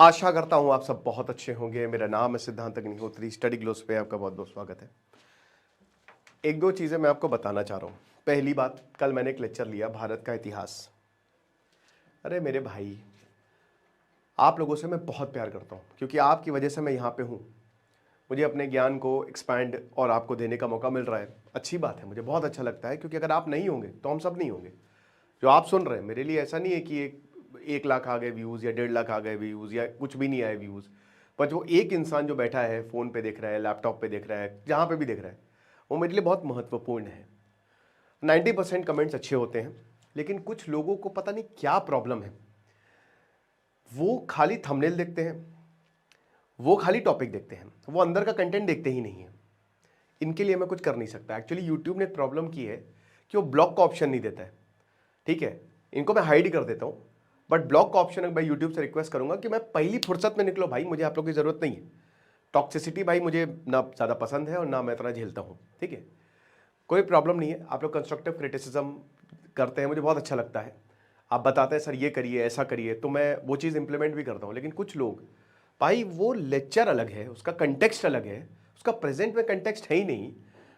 आशा करता हूँ आप सब बहुत अच्छे होंगे। मेरा नाम है सिद्धांत अग्निहोत्री। स्टडी ग्लोस पे आपका बहुत बहुत स्वागत है। एक दो चीज़ें मैं आपको बताना चाह रहा हूँ। पहली बात, कल मैंने एक लेक्चर लिया भारत का इतिहास। अरे मेरे भाई, आप लोगों से मैं बहुत प्यार करता हूँ क्योंकि आपकी वजह से मैं यहाँ पे हूँ। मुझे अपने ज्ञान को एक्सपैंड और आपको देने का मौका मिल रहा है। अच्छी बात है, मुझे बहुत अच्छा लगता है क्योंकि अगर आप नहीं होंगे तो हम सब नहीं होंगे। जो आप सुन रहे हैं, मेरे लिए ऐसा नहीं है कि एक लाख आ गए व्यूज़ या 1.5 लाख आ गए व्यूज़ या कुछ भी नहीं आए व्यूज़। पर जो एक इंसान जो बैठा है, फ़ोन पे देख रहा है, लैपटॉप पे देख रहा है, जहाँ पे भी देख रहा है, वो मेरे लिए बहुत महत्वपूर्ण है। 90% कमेंट्स अच्छे होते हैं, लेकिन कुछ लोगों को पता नहीं क्या प्रॉब्लम है। वो खाली थंबनेल देखते हैं, वो खाली टॉपिक देखते हैं, वो अंदर का कंटेंट देखते ही नहीं है। इनके लिए मैं कुछ कर नहीं सकता। एक्चुअली यूट्यूब ने एक प्रॉब्लम की है कि वो ब्लॉक का ऑप्शन नहीं देता है। ठीक है, इनको मैं हाइड कर देता हूँ, बट ब्लॉक का ऑप्शन मैं यूट्यूब से रिक्वेस्ट करूंगा कि मैं पहली फुर्सत में निकलो भाई, मुझे आप लोगों की ज़रूरत नहीं है। टॉक्सिसिटी भाई मुझे ना ज़्यादा पसंद है और ना मैं इतना झेलता हूँ। ठीक है, कोई प्रॉब्लम नहीं है। आप लोग कंस्ट्रक्टिव क्रिटिसिज्म करते हैं, मुझे बहुत अच्छा लगता है। आप बताते हैं सर ये करिए, ऐसा करिए, तो मैं वो चीज़ इंप्लीमेंट भी करता हूँ। लेकिन कुछ लोग भाई, वो लेक्चर अलग है, उसका कंटेक्स्ट अलग है, उसका प्रेजेंट में कंटेक्स्ट है ही नहीं।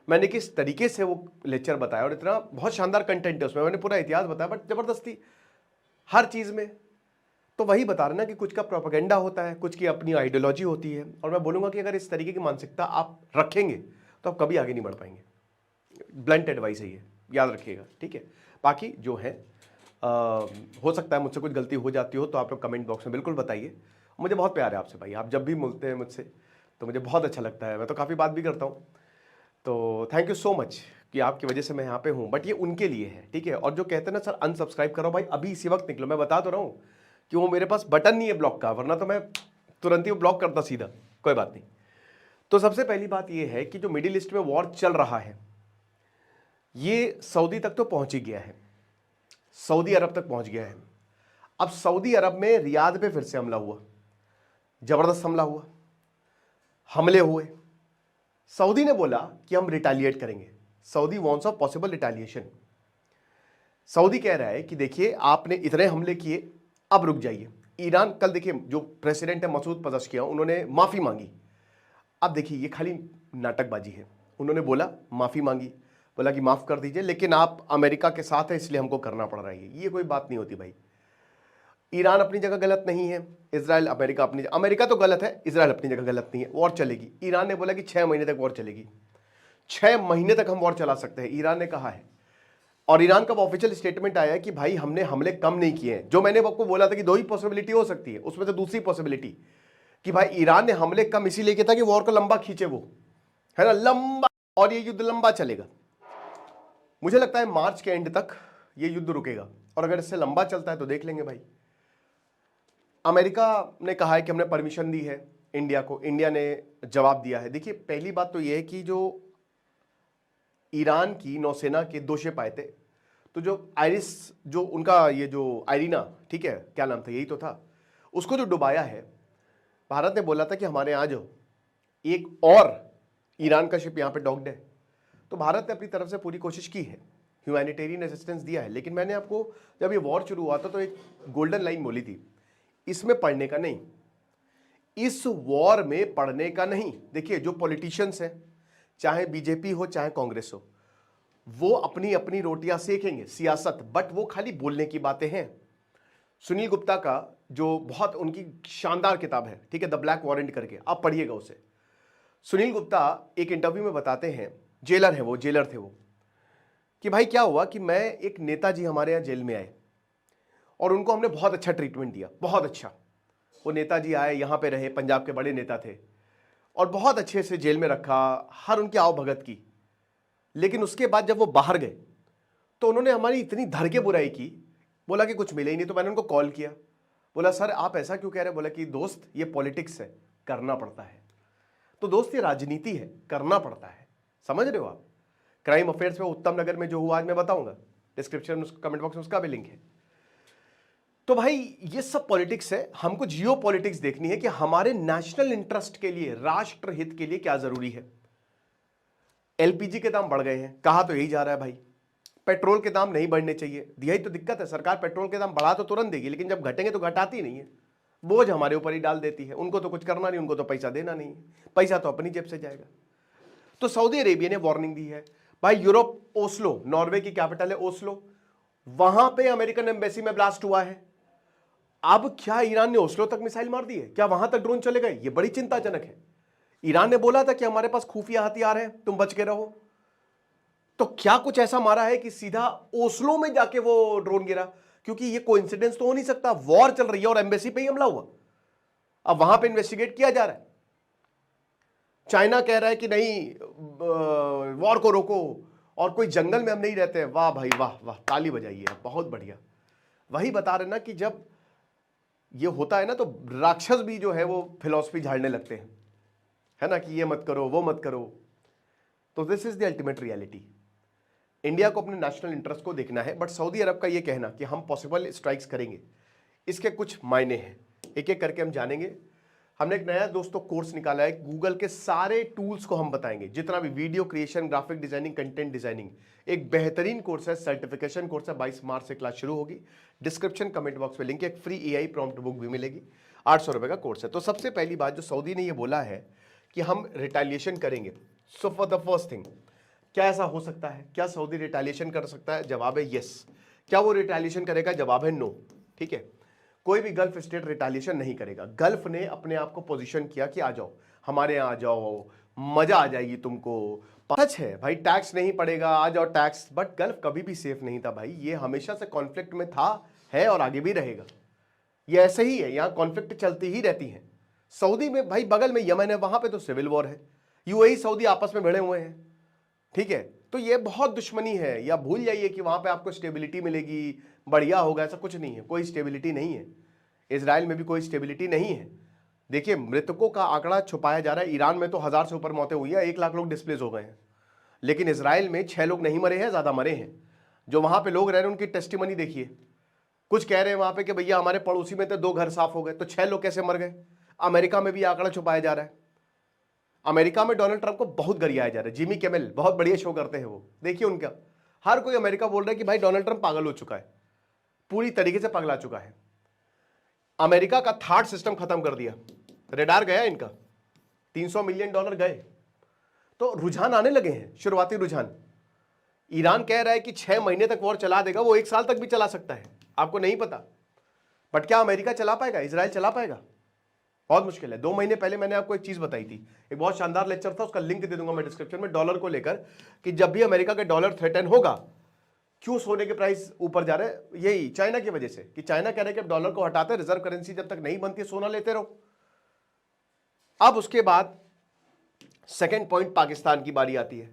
मैंने किस तरीके से वो लेक्चर बताया और इतना बहुत शानदार कंटेंट है उसमें, मैंने पूरा इतिहास बताया, बट ज़बरदस्ती हर चीज़ में। तो वही बता रहे ना कि कुछ का प्रोपेगेंडा होता है, कुछ की अपनी आइडियोलॉजी होती है। और मैं बोलूँगा कि अगर इस तरीके की मानसिकता आप रखेंगे तो आप कभी आगे नहीं बढ़ पाएंगे। ब्लंट एडवाइस है ये, याद रखिएगा। ठीक है, बाकी जो है हो सकता है मुझसे कुछ गलती हो जाती हो तो आप लोग कमेंट बॉक्स में बिल्कुल बताइए। मुझे बहुत प्यार है आपसे भाई, आप जब भी मिलते हैं मुझसे तो मुझे बहुत अच्छा लगता है। मैं तो काफ़ी बात भी करता हूँ, तो थैंक यू सो मच कि आपकी वजह से मैं यहाँ पे हूँ। बट ये उनके लिए है, ठीक है। और जो कहते हैं ना सर अनसब्सक्राइब करो, भाई अभी इसी वक्त निकलो। मैं बता तो रहा हूँ कि वो मेरे पास बटन नहीं है ब्लॉक का, वरना तो मैं तुरंत ही वो ब्लॉक करता सीधा। कोई बात नहीं। तो सबसे पहली बात ये है कि जो मिडिल ईस्ट में वॉर चल रहा है, ये सऊदी तक तो पहुंच ही गया है, सऊदी अरब तक पहुंच गया है। अब सऊदी अरब में रियाद पे फिर से हमला हुआ, जबरदस्त हमला हुआ, हमले हुए। सऊदी ने बोला कि हम रिटेलिएट करेंगे। Saudi wants a possible retaliation. Saudi कह रहा है कि देखिए आपने इतने हमले किए, अब रुक जाइए। ईरान, कल देखिए जो प्रेसिडेंट है मसूद पज़ेश्कियान, उन्होंने माफ़ी मांगी। अब देखिए ये खाली नाटकबाजी है। उन्होंने बोला माफ़ी मांगी, बोला कि माफ़ कर दीजिए, लेकिन आप अमेरिका के साथ है इसलिए हमको करना पड़ रहा है। ये कोई बात नहीं होती भाई। ईरान अपनी जगह गलत नहीं है, इजराइल अमेरिका अपनी, अमेरिका तो गलत है, इजराइल अपनी जगह गलत नहीं है। वॉर चलेगी। ईरान ने बोला कि 6 महीने तक वॉर चलेगी, 6 महीने तक हम वॉर चला सकते हैं, ईरान ने कहा है। और ईरान का ऑफिशियल स्टेटमेंट आया है कि भाई हमने हमले कम नहीं किए हैं। जो मैंने आपको बोला था कि दो ही पॉसिबिलिटी हो सकती है, उसमें से दूसरी पॉसिबिलिटी कि भाई ईरान ने हमले कम इसीलिए किया था कि वॉर को लंबा खींचे वो, है ना, लंबा, और ये युद्ध लंबा चलेगा। मुझे लगता है मार्च के एंड तक ये युद्ध रुकेगा, और अगर इससे लंबा चलता है तो देख लेंगे भाई। अमेरिका ने कहा है कि हमने परमिशन दी है इंडिया को, इंडिया ने जवाब दिया है। देखिए पहली बात तो यह है कि जो ईरान की नौसेना के 2 शिप आए थे, तो जो आयरिस, जो उनका ये जो आयरीना, ठीक है, क्या नाम था, यही तो था, उसको जो डुबाया है, भारत ने बोला था कि हमारे यहाँ जो एक और ईरान का शिप यहाँ पे डॉक्ड है। तो भारत ने अपनी तरफ से पूरी कोशिश की है, ह्यूमैनिटेरियन असिस्टेंस दिया है। लेकिन मैंने आपको जब ये वॉर शुरू हुआ था तो एक गोल्डन लाइन बोली थी, इसमें पढ़ने का नहीं, इस वॉर में पढ़ने का नहीं। देखिए जो पॉलिटिशियंस हैं, चाहे बीजेपी हो चाहे कांग्रेस हो, वो अपनी अपनी रोटियां सेकेंगे, सियासत, बट वो खाली बोलने की बातें हैं। सुनील गुप्ता का जो बहुत उनकी शानदार किताब है, ठीक है, द ब्लैक वारंट करके, आप पढ़िएगा उसे। सुनील गुप्ता एक इंटरव्यू में बताते हैं, जेलर है वो, जेलर थे वो, कि भाई क्या हुआ कि मैं, एक नेताजी हमारे यहाँ जेल में आए और उनको हमने बहुत अच्छा ट्रीटमेंट दिया, बहुत अच्छा। वो नेताजी आए, यहाँ पे रहे, पंजाब के बड़े नेता थे, और बहुत अच्छे से जेल में रखा, हर उनकी आओ भगत की। लेकिन उसके बाद जब वो बाहर गए तो उन्होंने हमारी इतनी धर के बुराई की, बोला कि कुछ मिले ही नहीं। तो मैंने उनको कॉल किया, बोला सर आप ऐसा क्यों कह रहे हैं? बोला कि दोस्त ये पॉलिटिक्स है, करना पड़ता है। तो दोस्त ये राजनीति है, करना पड़ता है, समझ रहे हो आप। क्राइम अफेयर्स में उत्तम नगर में जो हुआ आज मैं बताऊंगा, डिस्क्रिप्शन में, कमेंट बॉक्स में उसका भी लिंक है। तो भाई ये सब पॉलिटिक्स है, हमको जियो पॉलिटिक्स देखनी है कि हमारे नेशनल इंटरेस्ट के लिए, राष्ट्र हित के लिए क्या जरूरी है। एलपीजी के दाम बढ़ गए हैं, कहा तो यही जा रहा है भाई, पेट्रोल के दाम नहीं बढ़ने चाहिए, यही तो दिक्कत है। सरकार पेट्रोल के दाम बढ़ा तो तुरंत देगी, लेकिन जब घटेंगे तो घटाती नहीं है। बोझ हमारे ऊपर ही डाल देती है। उनको तो कुछ करना नहीं, उनको तो पैसा देना नहीं, पैसा तो अपनी जेब से जाएगा। तो सऊदी अरेबिया ने वार्निंग दी है। भाई यूरोप, ओस्लो, नॉर्वे की कैपिटल है ओस्लो, वहां पे अमेरिकन एम्बेसी में ब्लास्ट हुआ है। अब क्या ईरान ने ओस्लो तक मिसाइल मार दी है? क्या वहां तक ड्रोन चले गए? ये बड़ी चिंताजनक है। ईरान ने बोला था कि हमारे पास खुफिया हथियार है, तुम बच के रहो। तो क्या कुछ ऐसा मारा है कि सीधा ओस्लो में जाके वो ड्रोन गिरा? क्योंकि ये कोइंसिडेंस तो हो नहीं सकता, वॉर चल रही है और एम्बेसी पे ही हमला हुआ। अब वहां पे इन्वेस्टिगेट किया जा रहा है। चाइना कह रहा है कि नहीं, वॉर को रोको, और कोई जंगल में हम नहीं रहते। वाह भाई वाह वाह, ताली बजाइए, बहुत बढ़िया। वही बता रहे ना कि जब ये होता है ना तो राक्षस भी जो है वो फिलॉसफी झाड़ने लगते हैं, है ना, कि ये मत करो वो मत करो। तो this is the ultimate reality. India को अपने नेशनल इंटरेस्ट को देखना है, बट सऊदी अरब का ये कहना कि हम पॉसिबल स्ट्राइक्स करेंगे, इसके कुछ मायने हैं, एक एक करके हम जानेंगे। हमने एक नया दोस्तों कोर्स निकाला है, गूगल के सारे टूल्स को हम बताएंगे, जितना भी video creation, graphic designing, content designing, एक बेहतरीन कोर्स है, सर्टिफिकेशन कोर्स है। 22 मार्च से क्लास शुरू होगी। डिस्क्रिप्शन कमेंट बॉक्स में लिंक है, एक फ्री एआई प्रॉम्प्ट बुक भी मिलेगी, 800 रुपए का कोर्स है। तो सबसे पहली बात जो सऊदी ने ये बोला है कि हम रिटेलिएशन करेंगे। So for the first thing, क्या ऐसा हो सकता है? क्या सऊदी रिटेलिएशन कर सकता है? जवाब है यस। क्या वो रिटेलिएशन करेगा? जवाब है नो। ठीक है, कोई भी गल्फ स्टेट रिटेलिएशन नहीं करेगा। गल्फ ने अपने आप को पोजीशन किया कि आ जाओ हमारे यहाँ, आ जाओ, मजा आ जाएगी तुमको। सच है भाई, टैक्स नहीं पड़ेगा, आ जाओ टैक्स। बट गल्फ कभी भी सेफ नहीं था भाई, ये हमेशा से कॉन्फ्लिक्ट में था, है और आगे भी रहेगा। ये ऐसे ही है, यहाँ कॉन्फ्लिक्ट चलती ही रहती है। सऊदी में भाई बगल में यमन है, वहां पे तो सिविल वॉर है, यूएई सऊदी आपस में भिड़े हुए हैं। ठीक है, तो ये बहुत दुश्मनी है। या भूल जाइए कि वहां पे आपको स्टेबिलिटी मिलेगी, बढ़िया होगा, ऐसा कुछ नहीं है। कोई स्टेबिलिटी नहीं है। इजराइल में भी कोई स्टेबिलिटी नहीं है। देखिए, मृतकों का आंकड़ा छुपाया जा रहा है। ईरान में तो 1000 से ऊपर मौतें हुई है, 1 लाख लोग डिस्प्लेस हो गए हैं। लेकिन इजराइल में 6 लोग नहीं मरे हैं, ज्यादा मरे हैं। जो वहां पे लोग रह रहे हैं उनकी टेस्टिमनी देखिए। कुछ कह रहे हैं वहां पे कि भैया हमारे पड़ोसी में तो 2 घर साफ हो गए, तो 6 लोग कैसे मर गए? अमेरिका में भी आंकड़ा छुपाया जा रहा है। अमेरिका में डोनाल्ड ट्रंप को बहुत गरियाया जा रहा है। जिमी किमेल बहुत बढ़िया शो करते हैं वो, देखिए उनका। हर कोई अमेरिका बोल रहा है कि भाई डोनाल्ड ट्रंप पागल हो चुका है, पूरी तरीके से पगला चुका है। अमेरिका का थर्ड सिस्टम खत्म कर दिया, रेडार गया इनका, $300 मिलियन गए। तो रुझान आने लगे हैं, शुरुआती रुझान। ईरान कह रहा है कि 6 महीने तक वॉर चला देगा, वो 1 साल तक भी चला सकता है, आपको नहीं पता। बट क्या अमेरिका चला पाएगा? इजराइल चला पाएगा? बहुत मुश्किल है। 2 महीने पहले मैंने आपको एक चीज बताई थी, एक बहुत शानदार लेक्चर था, उसका लिंक दे दूंगा मैं डिस्क्रिप्शन में, डॉलर को लेकर, कि जब भी अमेरिका का डॉलर थ्रेटन होगा, क्यों सोने के प्राइस ऊपर जा रहे हैं? यही चाइना की वजह से, कि चाइना कह रहे हैं कि अब डॉलर को हटाते, रिजर्व करेंसी जब तक नहीं बनती सोना लेते रहो। अब उसके बाद सेकंड पॉइंट, पाकिस्तान की बारी आती है।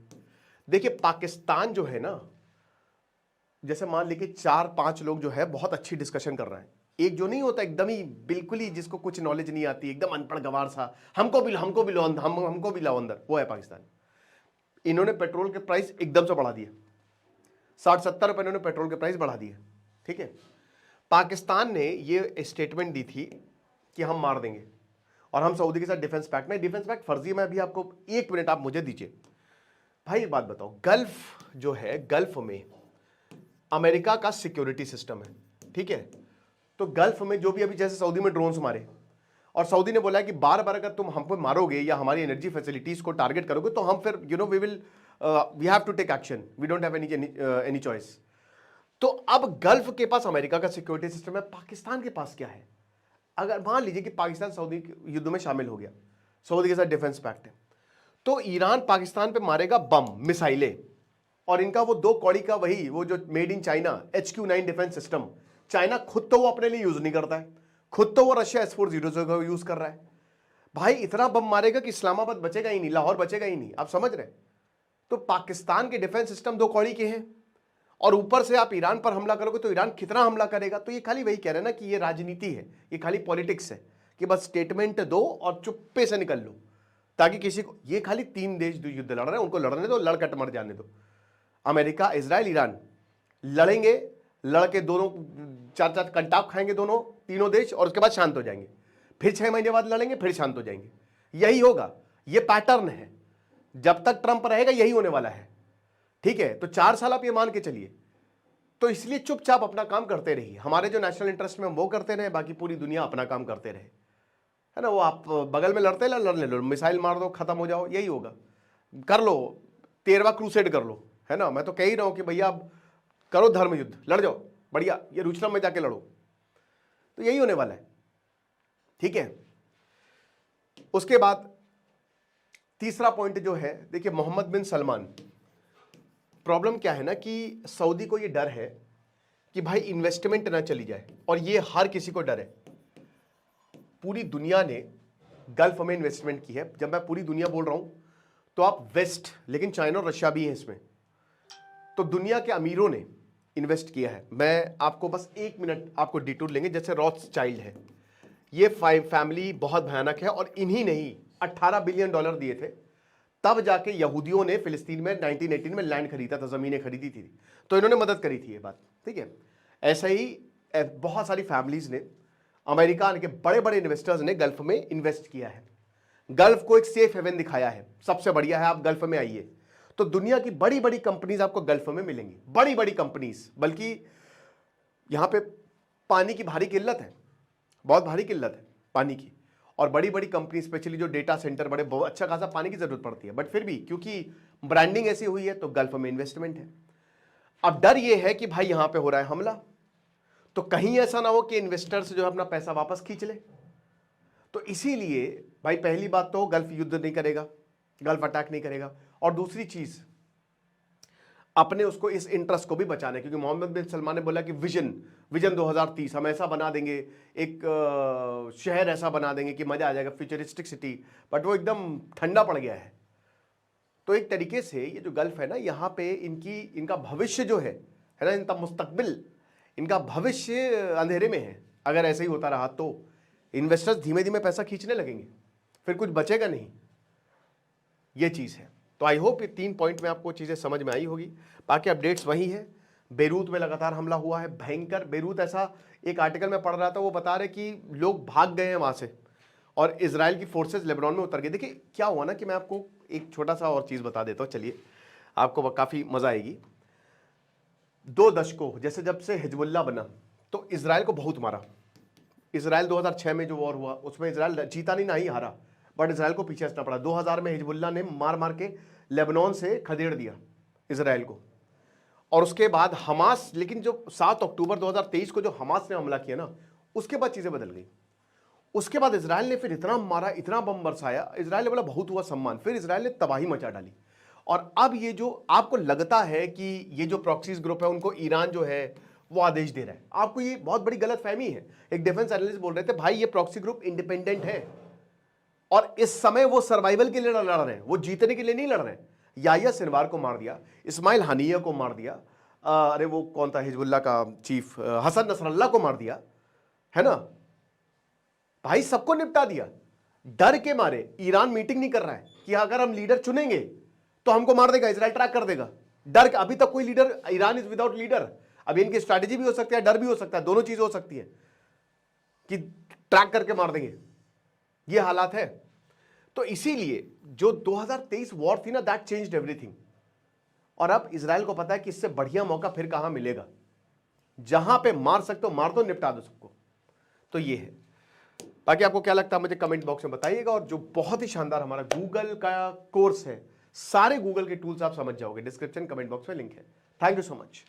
देखिए पाकिस्तान जो है ना, जैसे मान लीजिए 4-5 लोग जो है बहुत अच्छी डिस्कशन कर रहे हैं। एक जो नहीं होता एकदम ही बिल्कुल ही, जिसको कुछ नॉलेज नहीं आती, एकदम अनपढ़ गवार सा, हमको भी लाओ अंदर, वो है पाकिस्तान। इन्होंने पेट्रोल के प्राइस एकदम से बढ़ा दिए, 60-70 रुपए इन्होंने पेट्रोल के प्राइस बढ़ा दिए। ठीक है, पाकिस्तान ने ये स्टेटमेंट दी थी कि हम मार देंगे और हम सऊदी के साथ डिफेंस पैक्ट में, डिफेंस पैक्ट फर्जी में, अभी आपको 1 मिनट आप मुझे दीजिए। भाई एक बात बताओ, गल्फ जो है, गल्फ में अमेरिका का सिक्योरिटी सिस्टम है। ठीक है, तो गल्फ में जो भी अभी जैसे सऊदी में ड्रोन्स मारे, और सऊदी ने बोला कि बार बार अगर तुम हमको मारोगे या हमारी एनर्जी फैसिलिटीज को टारगेट करोगे तो हम फिर we have to take action, we don't have any choice. तो अब गल्फ के पास अमेरिका का सिक्योरिटी सिस्टम है, पाकिस्तान के पास क्या है? अगर मान लीजिए कि पाकिस्तान सऊदी युद्ध में शामिल हो गया, सऊदी के साथ डिफेंस पैक्ट है, तो ईरान पाकिस्तान पे मारेगा बम, मिसाइलें, और इनका वो 2 कौड़ी का वही, वो जो made in China HQ-9 defence system, China खुद तो वो अपने लिए यूज नहीं करता है, खुद तो वो रशिया S-400 का यूज कर रहा है। भाई इतना बम मारेगा कि इस्लामाबाद बचेगा ही नहीं, लाहौर बचेगा ही नहीं, आप समझ रहे? तो पाकिस्तान के डिफेंस सिस्टम 2 कौड़ी के हैं, और ऊपर से आप ईरान पर हमला करोगे तो ईरान कितना हमला करेगा? तो ये खाली वही कह रहे हैं ना कि ये राजनीति है, ये खाली पॉलिटिक्स है, कि बस स्टेटमेंट दो और चुप्पे से निकल लो, ताकि किसी को, ये खाली 3 देश युद्ध लड़ रहे हैं, उनको लड़ने दो, लड़कट मर जाने दो। अमेरिका, इजराइल, ईरान लड़ेंगे, लड़के दोनों 4-4 कंटाप खाएंगे दोनों, तीनों देश, और उसके बाद शांत हो जाएंगे। फिर 6 महीने बाद लड़ेंगे, फिर शांत हो जाएंगे। यही होगा, ये पैटर्न है, जब तक ट्रंप रहेगा यही होने वाला है। ठीक है, तो 4 साल आप ये मान के चलिए, तो इसलिए चुपचाप अपना काम करते रहिए। हमारे जो नेशनल इंटरेस्ट में हम वो करते रहे, बाकी पूरी दुनिया अपना काम करते रहे, है ना। वो आप बगल में लड़ते लड़ने लो, मिसाइल मार दो, खत्म हो जाओ, यही होगा। कर लो 13वां क्रूसेड कर लो, है ना। मैं तो कह ही रहा हूं कि भैया आप करो धर्म युद्ध, लड़ जाओ, बढ़िया, यरूशलेम में जाके लड़ो, तो यही होने वाला है, ठीक है। उसके बाद तीसरा पॉइंट जो है, देखिए मोहम्मद बिन सलमान, प्रॉब्लम क्या है ना कि सऊदी को ये डर है कि भाई इन्वेस्टमेंट ना चली जाए, और ये हर किसी को डर है। पूरी दुनिया ने गल्फ में इन्वेस्टमेंट की है। जब मैं पूरी दुनिया बोल रहा हूं तो आप वेस्ट, लेकिन चाइना और रशिया भी है इसमें, तो दुनिया के अमीरों ने इन्वेस्ट किया है। मैं आपको बस 1 मिनट आपको डिटूर लेंगे। जैसे रॉथस्चाइल्ड है, ये फैमिली बहुत भयानक है, और इन्हीं ने ही $18 बिलियन दिए थे, तब जाके यहूदियों ने फिलिस्तीन में 1918 में लैंड खरीदा था, जमीनें खरीदी थी, तो इन्होंने मदद करी थी, ये बात ठीक है। ऐसा ही बहुत सारी फैमिलीज ने, अमेरिका के बड़े बड़े इन्वेस्टर्स ने गल्फ में इन्वेस्ट किया है, गल्फ को एक सेफ हेवन दिखाया है, सबसे बढ़िया है, आप गल्फ में आइए। तो दुनिया की बड़ी बड़ी कंपनीज आपको गल्फ में मिलेंगी, बड़ी बड़ी कंपनीज। बल्कि यहां पे पानी की भारी किल्लत है, बहुत भारी किल्लत है पानी की, और बड़ी बड़ी कंपनी, स्पेशली जो डेटा सेंटर, बड़े बहुत अच्छा खासा पानी की जरूरत पड़ती है, बट फिर भी क्योंकि ब्रांडिंग ऐसी हुई है तो गल्फ में इन्वेस्टमेंट है। अब डर यह है कि भाई यहां पे हो रहा है हमला, तो कहीं ऐसा ना हो कि इन्वेस्टर्स जो है अपना पैसा वापस खींच ले। तो इसीलिए भाई पहली बात तो गल्फ युद्ध नहीं करेगा, गल्फ अटैक नहीं करेगा, और दूसरी चीज अपने उसको इस इंटरेस्ट को भी बचाना, क्योंकि मोहम्मद बिन सलमान ने बोला कि विजन 2030 हम ऐसा बना देंगे, एक शहर ऐसा बना देंगे कि मजा आ जाएगा, फ्यूचरिस्टिक सिटी, बट वो एकदम ठंडा पड़ गया है। तो एक तरीके से ये जो गल्फ है ना, यहाँ पे इनका भविष्य जो है ना, इनका मुस्तकबिल, इनका भविष्य अंधेरे में है। अगर ऐसे ही होता रहा तो इन्वेस्टर्स धीमे धीमे पैसा खींचने लगेंगे, फिर कुछ बचेगा नहीं, ये चीज है। तो आई होप ये 3 पॉइंट में आपको चीजें समझ में आई होगी। बाकी अपडेट्स वही है, बेरूत में लगातार हमला हुआ है, भयंकर। बेरूत, ऐसा एक आर्टिकल में पढ़ रहा था, वो बता रहे कि लोग भाग गए हैं वहां से, और इजराइल की फोर्सेस लेबनान में उतर गई। देखिए क्या हुआ ना कि मैं आपको एक छोटा सा और चीज बता देता हूँ, चलिए आपको काफी मजा आएगी। 2 दशकों, जैसे जब से हिजबुल्लाह बना तो इजराइल को बहुत मारा। इजराइल 2006 में जो वॉर हुआ उसमें इजराइल जीता नहीं, ना ही हारा, बट इजराइल को पीछे हटना पड़ा। 2000 में हिजबुल्लाह ने मार मार के लेबनान से खदेड़ दिया इजराइल को, और उसके बाद हमास, लेकिन जो 7 अक्टूबर 2023 को जो हमास ने हमला किया ना, उसके बाद चीजें बदल गई। उसके बाद इजराइल ने फिर इतना मारा, इतना बम बरसाया, इजराइल ने बोला बहुत हुआ सम्मान, फिर इजराइल ने तबाही मचा डाली। और अब ये जो आपको लगता है कि ये जो प्रॉक्सीज ग्रुप है उनको ईरान जो है वो आदेश दे रहा है, आपको ये बहुत बड़ी गलत फहमी है। एक डिफेंस एनालिस्ट बोल रहे थे भाई ये प्रॉक्सी ग्रुप इंडिपेंडेंट है, और इस समय वो सर्वाइवल के लिए लड़ रहे हैं, वो जीतने के लिए नहीं लड़ रहे हैं। याहिया सिनवार को मार दिया, इस्माइल हानिया को मार दिया, अरे वो कौन था हिजबुल्लाह का चीफ, हसन नसरल्लाह को मार दिया, है ना भाई, सबको निपटा दिया। डर के मारे ईरान मीटिंग नहीं कर रहा है कि अगर हम लीडर चुनेंगे तो हमको मार देगा, इजराइल ट्रैक कर देगा। डर, अभी तक कोई leader, Iran is without leader. अभी इनकी स्ट्रैटेजी भी हो सकती है, डर भी हो सकता है, दोनों चीजें हो सकती है कि ट्रैक करके मार देंगे, ये हालात है। तो इसीलिए जो 2023 वॉर थी ना, दैट चेंज्ड एवरीथिंग। और अब इजराइल को पता है कि इससे बढ़िया मौका फिर कहां मिलेगा, जहां पे मार सकते हो मार दो, निपटा दो सबको। तो ये है। बाकी आपको क्या लगता है मुझे कमेंट बॉक्स में बताइएगा। और जो बहुत ही शानदार हमारा गूगल का कोर्स है, सारे गूगल के टूल्स आप समझ जाओगे, डिस्क्रिप्शन कमेंट बॉक्स में लिंक है। Thank you so much.